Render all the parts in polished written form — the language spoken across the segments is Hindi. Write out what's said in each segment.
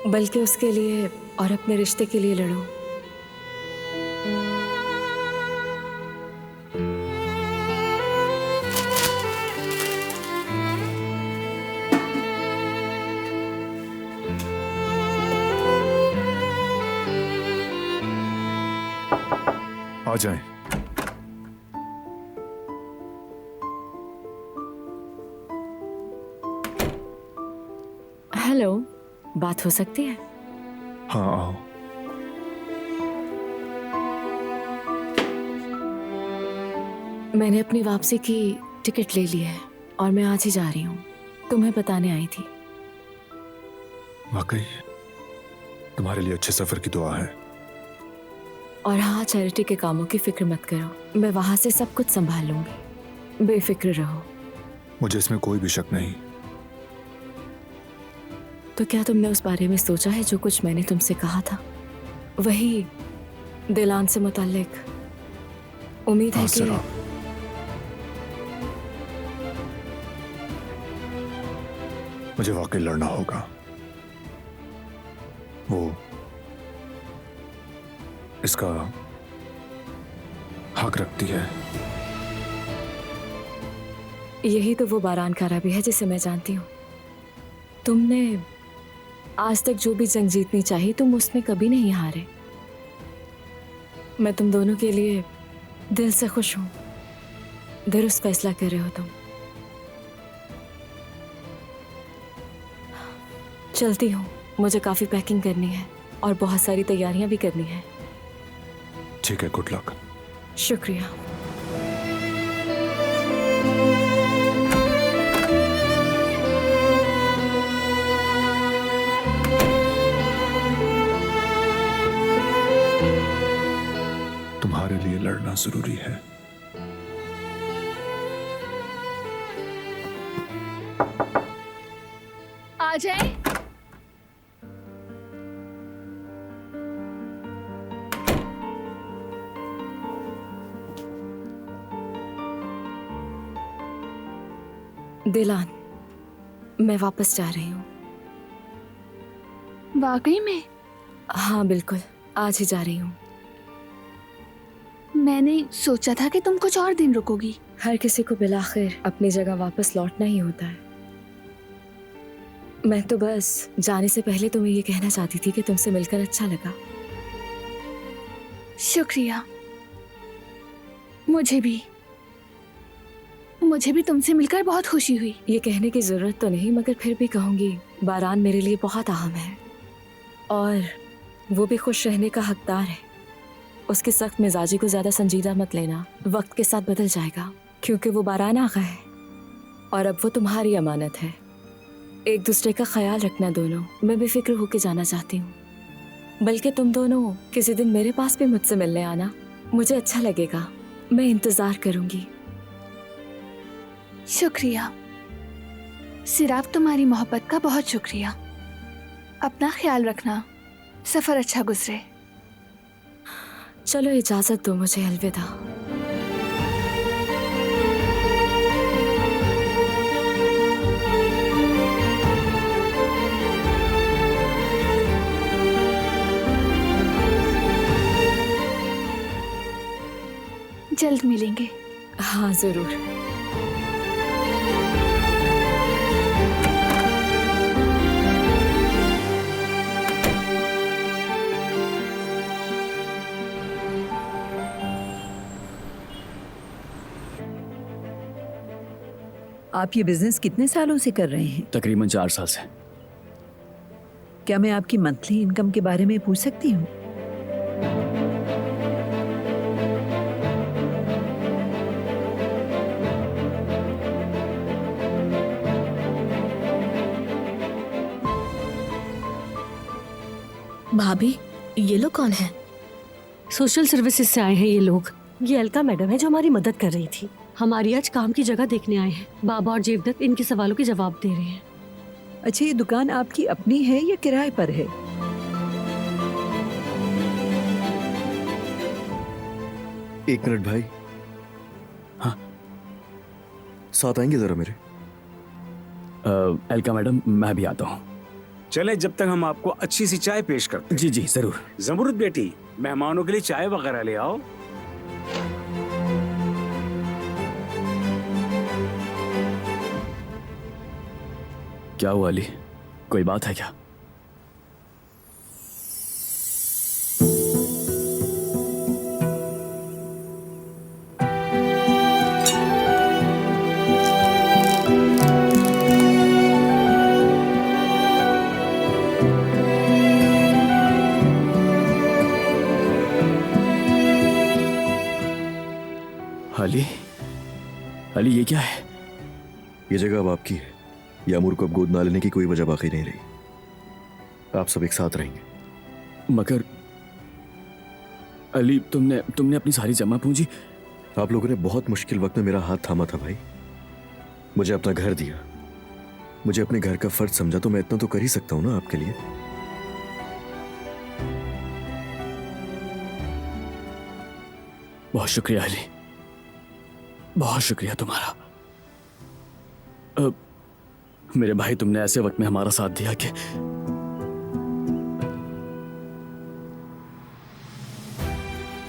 बल्कि उसके लिए और अपने रिश्ते के लिए लड़ो। आ जाएं। हेलो, बात हो सकती है? हाँ आओ। मैंने अपनी वापसी की टिकट ले ली है और मैं आज ही जा रही हूँ। तुम्हें बताने आई थी। वाकई तुम्हारे लिए अच्छे सफर की दुआ है। और हाँ, चैरिटी के कामों की फिक्र मत करो, मैं वहां से सब कुछ संभाल लूंगी, बेफिक्र रहो। मुझे इसमें कोई भी शक नहीं। तो क्या तुमने उस बारे में सोचा है जो कुछ मैंने तुमसे कहा था? वही दिलान से मुताल्लिक। उम्मीद है हाँ कि सिरा, मुझे वाकई लड़ना होगा। वो इसका हक रखती है। यही तो वो बारान कारा भी है जिसे मैं जानती हूँ। तुमने आज तक जो भी जंग जीतनी चाहिए तुम उसमें कभी नहीं हारे। मैं तुम दोनों के लिए दिल से खुश हूँ। दुरुस्त फैसला कर रहे हो तुम। चलती हूँ, मुझे काफी पैकिंग करनी है और बहुत सारी तैयारियां भी करनी है। ठीक है, गुड लक। शुक्रिया। तुम्हारे लिए लड़ना जरूरी है। आ जाए। दिलान, मैं वापस जा रही हूँ। वाकई में? हाँ बिल्कुल, आज ही जा रही हूँ। मैंने सोचा था कि तुम कुछ और दिन रुकोगी। हर किसी को बिलाखिर अपनी जगह वापस लौटना ही होता है। मैं तो बस जाने से पहले तुम्हें ये कहना चाहती थी कि तुमसे मिलकर अच्छा लगा। शुक्रिया। मुझे भी तुमसे मिलकर बहुत खुशी हुई। ये कहने की जरूरत तो नहीं, मगर फिर भी कहूंगी, बारान मेरे लिए बहुत अहम है और वो भी खुश रहने का हकदार है। उसकी सख्त मिजाजी को ज्यादा संजीदा मत लेना, वक्त के साथ बदल जाएगा, क्योंकि वो बारान आगा है और अब वो तुम्हारी अमानत है। एक दूसरे का ख्याल रखना दोनों। मैं बेफिक्र होके जाना चाहती हूँ। बल्कि तुम दोनों किसी दिन मेरे पास भी मुझसे मिलने आना, मुझे अच्छा लगेगा। मैं इंतजार करूंगी। शुक्रिया सिराफ, तुम्हारी मोहब्बत का बहुत शुक्रिया। अपना ख्याल रखना। सफर अच्छा गुजरे। चलो इजाजत दो मुझे, अलविदा। जल्द मिलेंगे। हाँ जरूर। आप ये बिजनेस कितने सालों से कर रहे हैं? तकरीबन 4 साल से। क्या मैं आपकी मंथली इनकम के बारे में पूछ सकती हूँ? भाभी, ये लोग कौन है? सोशल सर्विसेज से आए हैं ये लोग। ये अलका मैडम है जो हमारी मदद कर रही थी। हमारी आज काम की जगह देखने आए हैं। बाबा और जेवदत्त इनके सवालों के जवाब दे रहे हैं। अच्छा, ये दुकान आपकी अपनी है या किराए पर है? एक मिनट भाई। हाँ, साथ आएंगे जरा मेरे? अलका मैडम, मैं भी आता हूँ। चले जब तक हम आपको अच्छी सी चाय पेश करते हैं। जी जी जरूर। जमरूद बेटी, मेहमानों के लिए चाय वगैरह ले आओ। क्या हुआ अली, कोई बात है क्या? अली, अली ये क्या है? ये जगह अब आपकी है। यामूर को अब गोद ना लेने की कोई वजह बाकी नहीं रही। आप सब एक साथ रहेंगे। मगर अली, तुमने अपनी सारी जमा पूंजी। आप लोगों ने बहुत मुश्किल वक्त में मेरा हाथ थामा था भाई। मुझे अपना घर दिया, मुझे अपने घर का फर्ज समझा, तो मैं इतना तो कर ही सकता हूं ना आपके लिए। बहुत शुक्रिया अली, बहुत शुक्रिया तुम्हारा। मेरे भाई, तुमने ऐसे वक्त में हमारा साथ दिया कि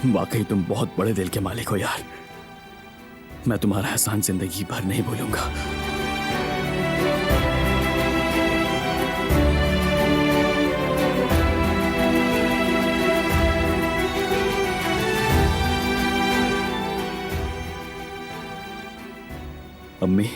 वाकई तुम बहुत बड़े दिल के मालिक हो यार। मैं तुम्हारा एहसान जिंदगी भर नहीं भूलूंगा। अम्मी,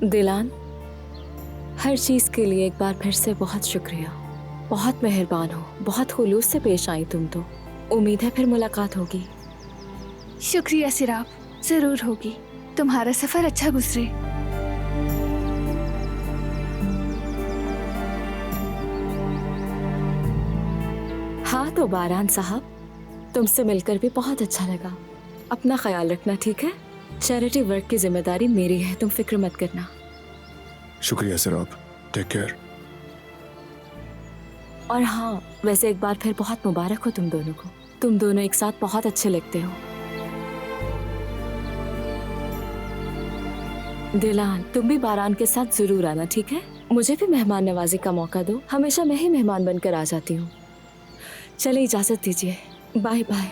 दिलान, हर चीज के लिए एक बार फिर से बहुत शुक्रिया। बहुत मेहरबान हो, बहुत खुलूस से पेश आई तुम तो। उम्मीद है फिर मुलाकात होगी। शुक्रिया सिराब, जरूर होगी। तुम्हारा सफर अच्छा गुजरे। हाँ तो बारान साहब, तुमसे मिलकर भी बहुत अच्छा लगा। अपना ख्याल रखना, ठीक है? चैरिटी वर्क की जिम्मेदारी मेरी है, तुम फिक्र मत करना। शुक्रिया सिराब, टेक केयर। और हाँ, वैसे एक बार फिर बहुत मुबारक हो तुम दोनों को। तुम दोनों एक साथ बहुत अच्छे लगते हो। दिलान, तुम भी बारान के साथ जरूर आना, ठीक है? मुझे भी मेहमान नवाजी का मौका दो। हमेशा मैं ही मेहमान बनकर आ जाती हूँ। चलिए इजाजत दीजिए, बाय बाय।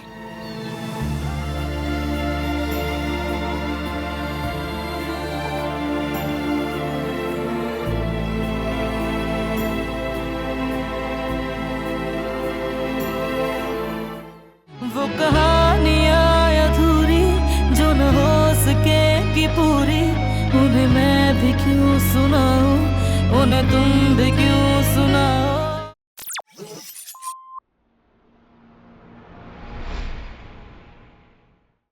वो कहानियाँ अधूरी जो न हो सके कि पूरी, उन्हें मैं भी क्यों सुनाऊं, उन्हें तुम भी क्यों सुनाओ।